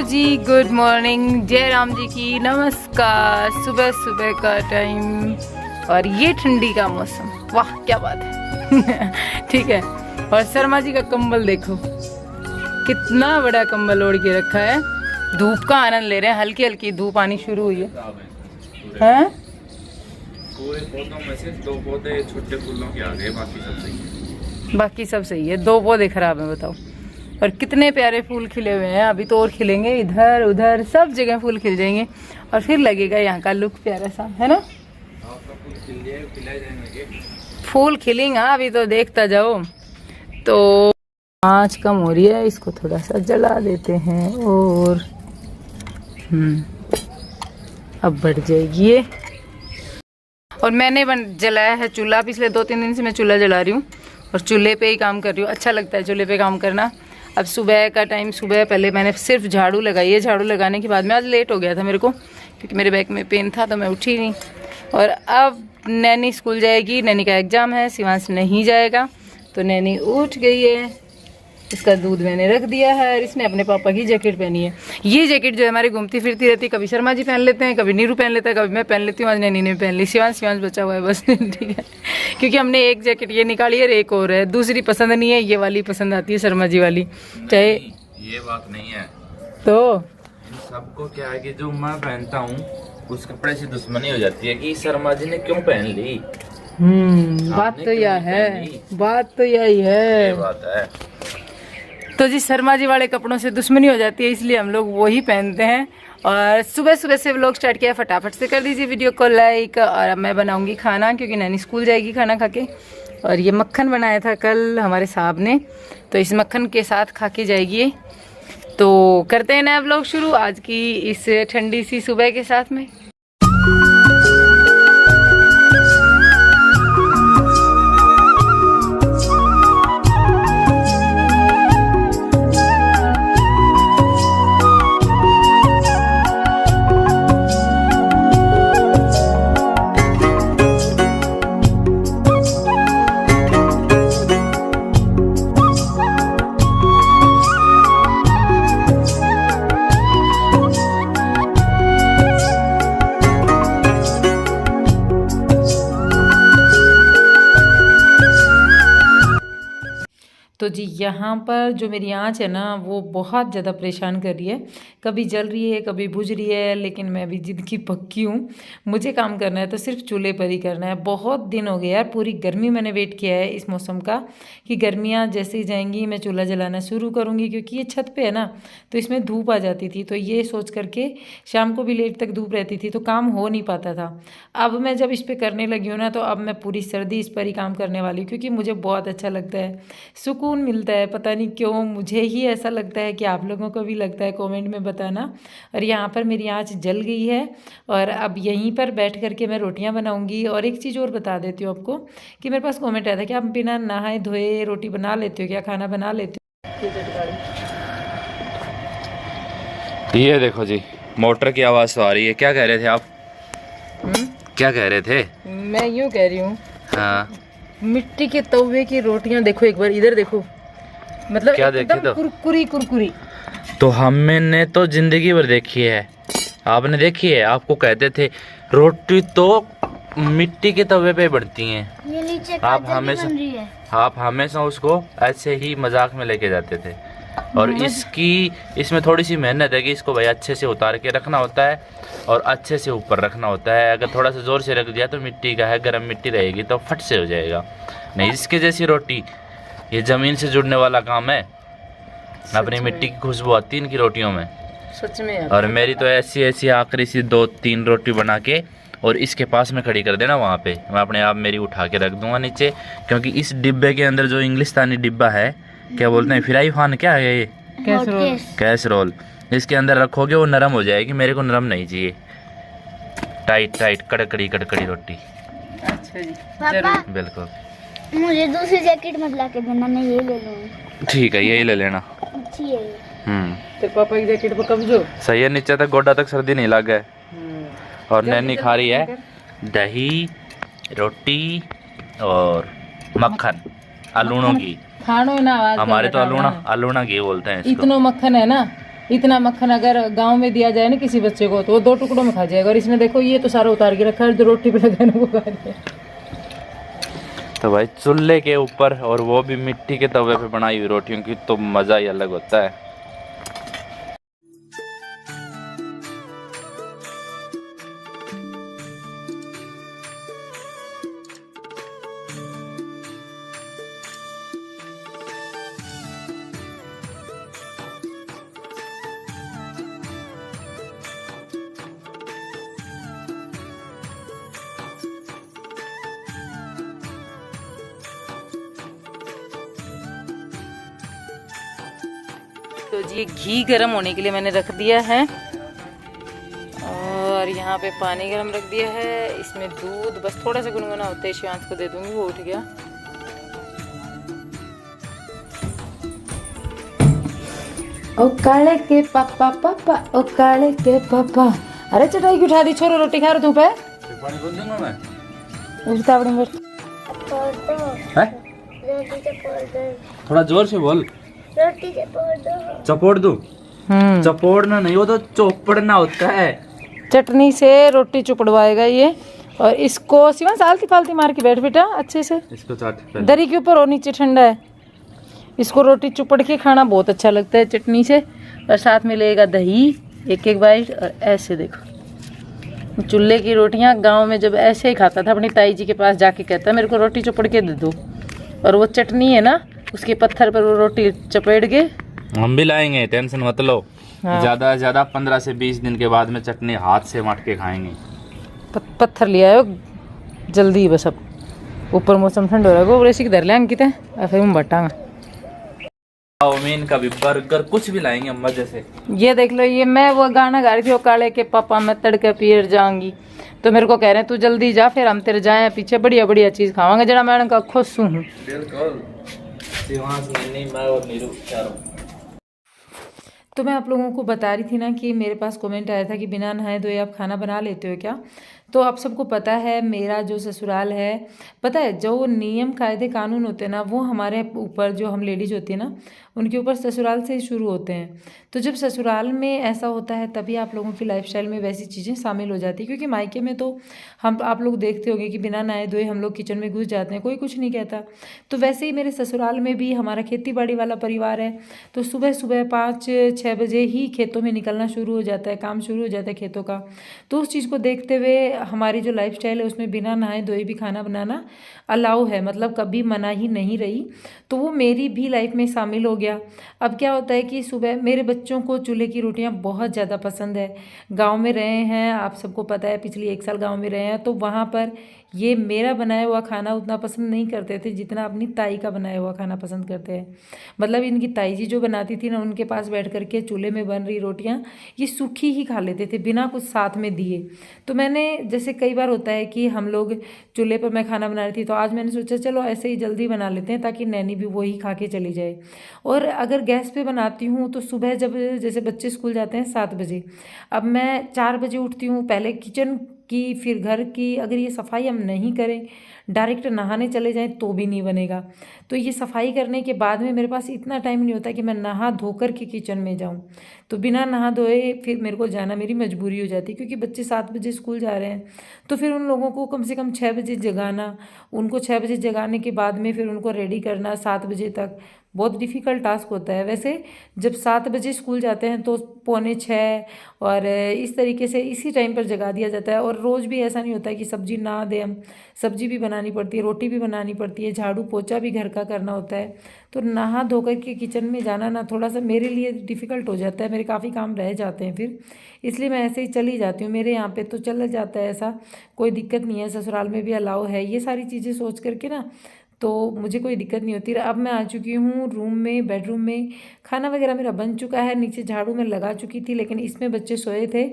जी, good morning, जय राम जी की नमस्कार। सुबह सुबह का टाइम और ये ठंडी का मौसम, वाह क्या बात है। ठीक है। और शर्मा जी का कंबल देखो, कितना बड़ा कंबल ओढ़ के रखा है। धूप का आनंद ले रहे हैं, हल्की हल्की धूप आनी शुरू हुई है। हैं? पूरे पौधों में से 2 पौधे छोटे फूलों के आ गए, बाकी सब सही है। बाकी सब सही है, 2 पौधे खराब हैं बताओ। और कितने प्यारे फूल खिले हुए हैं, अभी तो और खिलेंगे, इधर उधर सब जगह फूल खिल जाएंगे और फिर लगेगा यहाँ का लुक प्यारा सा, है ना। फूल खिलेंगे अभी तो, देखता जाओ। तो आँच कम हो रही है, इसको थोड़ा सा जला देते हैं और अब बढ़ जाएगी ये। और मैंने जलाया है चूल्हा, पिछले 2-3 दिन से मैं चूल्हा जला रही हूँ और चूल्हे पे ही काम कर रही हूँ। अच्छा लगता है चूल्हे पे काम करना। अब सुबह का टाइम, सुबह पहले मैंने सिर्फ झाड़ू लगाई है। झाड़ू लगाने के बाद में आज लेट हो गया था मेरे को, क्योंकि मेरे बैक में पेन था तो मैं उठी नहीं। और अब नैनी स्कूल जाएगी, नैनी का एग्ज़ाम है, शिवांश नहीं जाएगा तो नैनी उठ गई है। इसका दूध मैंने रख दिया है और इसने अपने पापा की जैकेट पहनी है। ये जैकेट जो है हमारी घूमती फिरती रहती है, कभी शर्मा जी पहन लेते हैं, कभी नीरू पहन लेता है, कभी मैं पहन लेती हूँ। आज नैनी ने पहन ली, शिवांश बचा हुआ है बस। ठीक है, क्योंकि हमने एक जैकेट ये निकाली है और एक और है, दूसरी पसंद नहीं है, ये वाली पसंद आती है शर्मा जी वाली। चाहे ये बात नहीं है तो इन सबको क्या है कि जो मैं पहनता हूँ उस कपड़े से दुश्मनी हो जाती है कि शर्मा जी ने क्यों पहन ली। बात तो यह है, बात तो यही है, ये बात है। तो जी शर्मा जी वाले कपड़ों से दुश्मनी हो जाती है, इसलिए हम लोग वही पहनते हैं। और सुबह सुबह से व्लॉग स्टार्ट किया, फटाफट से कर दीजिए वीडियो को लाइक। और अब मैं बनाऊंगी खाना, क्योंकि नैनी स्कूल जाएगी खाना खा के। और ये मक्खन बनाया था कल हमारे साहब ने, तो इस मक्खन के साथ खा के जाएगी। तो करते हैं नया व्लॉग शुरू आज की इस ठंडी सी सुबह के साथ में। तो जी यहाँ पर जो मेरी आँच है ना, वो बहुत ज़्यादा परेशान कर रही है। कभी जल रही है, कभी बुझ रही है, लेकिन मैं भी जिद की पक्की हूँ। मुझे काम करना है तो सिर्फ चूल्हे पर ही करना है। बहुत दिन हो गए यार, पूरी गर्मी मैंने वेट किया है इस मौसम का, कि गर्मियाँ जैसे ही जाएंगी मैं चूल्हा जलाना शुरू करूँगी, क्योंकि ये छत पर है ना, तो इसमें धूप आ जाती थी। तो ये सोच करके शाम को भी लेट तक धूप रहती थी, तो काम हो नहीं पाता था। अब मैं जब इस पर करने लगी हूँ ना, तो अब मैं पूरी सर्दी इस पर ही काम करने वाली हूँ, क्योंकि मुझे बहुत अच्छा लगता है, सुकून मिलता है। पता नहीं क्यों मुझे ही ऐसा लगता है, कि आप लोगों को भी लगता है, कमेंट में बताना। और यहाँ पर मेरी आँच जल गई है और अब यहीं पर बैठ करके मैं रोटियां बनाऊंगी। और एक चीज़ और बता देती हूँ आपको, कि मेरे पास कमेंट आया था कि आप बिना नहाए धोए रोटी बना लेते हो क्या, खाना बना लेते हो। ये देखो जी, मोटर की आवाज़ तो आ रही है। क्या कह रहे थे आप? क्या कह रहे थे? मैं यूँ कह रही हूँ, हाँ, मिट्टी के तवे की रोटियां देखो, एक बार इधर देखो, मतलब क्या एकदम तो? कुरकुरी कुरकुरी। तो हमने तो जिंदगी भर देखी है, आपने देखी है? आपको कहते थे रोटी तो मिट्टी के तवे पे बनती हैं, ये नीचे आप हमेशा उसको ऐसे ही मजाक में लेके जाते थे। और इसमें थोड़ी सी मेहनत है कि इसको भाई अच्छे से उतार के रखना होता है और अच्छे से ऊपर रखना होता है। अगर थोड़ा सा ज़ोर से रख दिया तो मिट्टी का है, गर्म मिट्टी रहेगी तो फट से हो जाएगा। नहीं, इसके जैसी रोटी, ये ज़मीन से जुड़ने वाला काम है। अपनी मिट्टी की खुशबू आती है इनकी रोटियों में, सच में। और मेरी तो ऐसी आखिरी सी 2-3 रोटी बना के और इसके पास में खड़ी कर देना वहाँ पे, मैं अपने आप मेरी उठा के रख दूँगा नीचे। क्योंकि इस डिब्बे के अंदर जो इंग्लिस्तानी डिब्बा है, क्या बोलते हैं, फ्राई फान, क्या है ये, कैसरोल, इसके अंदर रखोगे वो नरम हो जाएगी। मेरे को नरम नहीं चाहिए, टाइट कड़कड़ी रोटी। अच्छा जी, पापा बिल्कुल। मुझे दूसरी जैकेट मत ला के देना, मैं ये ले लूँगी। ठीक है, यही ले लेना। अच्छी है ये। तो पापा की जैकेट पर कब्जो सही है, नीचे तक गोडा तक सर्दी नहीं लग गए। और नैनी खा रही है दही, रोटी और मक्खन, आलूणों की। खानो ना आवाज हमारे तो आलूणा घी बोलते हैं इसको। इतना मक्खन है ना, इतना मक्खन अगर गांव में दिया जाए ना किसी बच्चे को तो वो 2 टुकड़ों में खा जाएगा। और इसने देखो ये तो सारा उतार के रखा है, जो रोटी पे लगा है ना वो खा रही है। तो भाई चूल्हे के ऊपर और वो भी मिट्टी के तवे पे बनाई हुई रोटियों की तो मज़ा ही अलग होता है। तो जी ये घी गर्म होने के लिए मैंने रख दिया है और यहाँ पे पानी गर्म रख दिया है। इसमें दूध बस थोड़ा सा गुनगुना होता है, शिवांश को दे दूंगी, वो उठ गया। ओ काले के पापा पापा, ओ काले के पापा। अरे चटाई की उठा दी छोरो, रोटी खा रहा तू पे पानी खोल दूंगा मैं। उतावड़ी में है? रोटी चपोड़ दो, थोड़ा जोर से बोल। रोटी चपोड़ दो। चपोड़ दूं? चपोड़ना नहीं, वो तो चोपड़ना होता है। चटनी से रोटी चुपड़वाएगा ये। और इसको शिवांश आलती फालती मार के बैठ बेटा अच्छे से, इसको चाट पहले। दरी के ऊपर और नीचे ठंडा है। इसको रोटी चुपड़ के खाना बहुत अच्छा लगता है चटनी से। और साथ में लेगा दही, एक एक बाइट। और ऐसे देखो चूल्हे की रोटियां गांव में जब ऐसे ही खाता था, अपनी ताई जी के पास जाके कहता मेरे को रोटी चुपड़ के दे दो। और वो चटनी है ना, उसके पत्थर पर वो रोटी चपेट के। हम भी लाएंगे, टेंशन मत लो। हाँ। ज़्यादा से ज़्यादा 15 से 20 दिन के बाद में चटनी हाथ से मट के खाएंगे। पत्थर लिया है जल्दी बस। अब ऊपर मौसम ठंड हो रहा है, वो रेसी धर लेंगे कितने और फिर हम बटांगा। चाउमीन कभी बर्गर कुछ भी लाएंगे अम्मा जैसे। ये देख लो, ये मैं वो गाना गा रही थी, वो काले के पापा मैं तड़के पीर जाऊंगी, तो मेरे को कह रहे हैं तू जल्दी जा, फिर हम तेरे जाए पीछे बढ़िया बढ़िया चीज खावांगे। जरा मैंने कहा खुश हूँ। तो मैं आप लोगों को बता रही थी ना कि मेरे पास कमेंट आया था कि बिना नहाए धोए आप खाना बना लेते हो क्या। तो आप सबको पता है मेरा जो ससुराल है, पता है जो नियम कायदे कानून होते हैं ना, वो हमारे ऊपर जो हम लेडीज होती है ना, उनके ऊपर ससुराल से ही शुरू होते हैं। तो जब ससुराल में ऐसा होता है तभी आप लोगों की लाइफस्टाइल में वैसी चीज़ें शामिल हो जाती है। क्योंकि मायके में तो हम आप लोग देखते होंगे कि बिना नहाए धोए हम लोग किचन में घुस जाते हैं, कोई कुछ नहीं कहता। तो वैसे ही मेरे ससुराल में भी हमारा खेती बाड़ी वाला परिवार है, तो सुबह सुबह 5-6 बजे ही खेतों में निकलना शुरू हो जाता है, काम शुरू हो जाता है खेतों का। तो उस चीज़ को देखते हुए हमारी जो लाइफस्टाइल है उसमें बिना नहाए धोए भी खाना बनाना अलाउ है, मतलब कभी मना ही नहीं रही। तो वो मेरी भी लाइफ में शामिल हो गया। अब क्या होता है कि सुबह मेरे बच्चों को चूल्हे की रोटियां बहुत ज़्यादा पसंद है। गांव में रहे हैं, आप सबको पता है, पिछली 1 साल गांव में रहे हैं, तो वहाँ पर ये मेरा बनाया हुआ खाना उतना पसंद नहीं करते थे जितना अपनी ताई का बनाया हुआ खाना पसंद करते हैं। मतलब इनकी ताई जी जो बनाती थी ना, उनके पास बैठ करके चूल्हे में बन रही रोटियां ये सूखी ही खा लेते थे बिना कुछ साथ में दिए। तो मैंने जैसे कई बार होता है कि हम लोग चूल्हे पर मैं खाना बना रही थी, तो आज मैंने सोचा चलो ऐसे ही जल्दी बना लेते हैं ताकि नैनी भी वही खा के चली जाए। और अगर गैस पे बनाती हूँ तो सुबह जब जैसे बच्चे स्कूल जाते हैं 7 बजे, अब मैं 4 बजे उठती हूँ, पहले किचन की फिर घर की। अगर ये सफाई हम नहीं करें, डायरेक्ट नहाने चले जाएं तो भी नहीं बनेगा। तो ये सफाई करने के बाद में मेरे पास इतना टाइम नहीं होता कि मैं नहा धोकर के किचन में जाऊं। तो बिना नहा धोए फिर मेरे को जाना मेरी मजबूरी हो जाती है, क्योंकि बच्चे 7 बजे स्कूल जा रहे हैं। तो फिर उन लोगों को कम से कम 6 बजे जगाना, उनको 6 बजे जगाने के बाद में फिर उनको रेडी करना 7 बजे तक, बहुत डिफ़िकल्ट टास्क होता है। वैसे जब 7 बजे स्कूल जाते हैं तो 5:45 और इस तरीके से इसी टाइम पर जगा दिया जाता है। और रोज़ भी ऐसा नहीं होता है कि सब्जी ना दें, हम सब्जी भी बनानी पड़ती है, रोटी भी बनानी पड़ती है, झाड़ू पोछा भी घर का करना होता है। तो नहा धोकर के किचन में जाना ना थोड़ा सा मेरे लिए डिफ़िकल्ट हो जाता है, मेरे काफ़ी काम रह जाते हैं फिर, इसलिए मैं ऐसे ही चली जाती हूँ। मेरे यहाँ पे तो चला जाता है, ऐसा कोई दिक्कत नहीं है। ससुराल में भी अलाउ है ये सारी चीज़ें सोच करके ना, तो मुझे कोई दिक्कत नहीं होती। अब मैं आ चुकी हूँ रूम में, बेडरूम में। खाना वगैरह मेरा बन चुका है, नीचे झाड़ू मैं लगा चुकी थी, लेकिन इसमें बच्चे सोए थे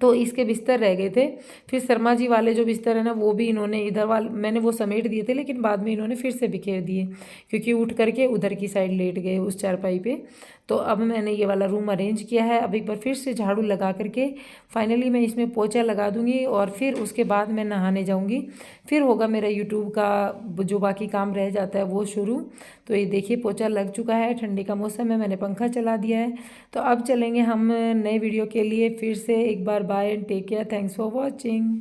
तो इसके बिस्तर रह गए थे। फिर शर्मा जी वाले जो बिस्तर है ना वो भी इन्होंने इधर वाले मैंने वो समेट दिए थे, लेकिन बाद में इन्होंने फिर से बिखेर दिए क्योंकि उठ करके उधर की साइड लेट गए उस चारपाई पे। तो अब मैंने ये वाला रूम अरेंज किया है। अब एक बार फिर से झाड़ू लगा करके फाइनली मैं इसमें पोछा लगा दूंगी और फिर उसके बाद मैं नहाने जाऊंगी। फिर होगा मेरा यूट्यूब का जो बाकी काम रह जाता है वो शुरू। तो ये देखिए पोछा लग चुका है, ठंडी का मौसम है, मैंने पंखा चला दिया है। तो अब चलेंगे हम नए वीडियो के लिए फिर से। एक बार bye and take care, thanks for watching.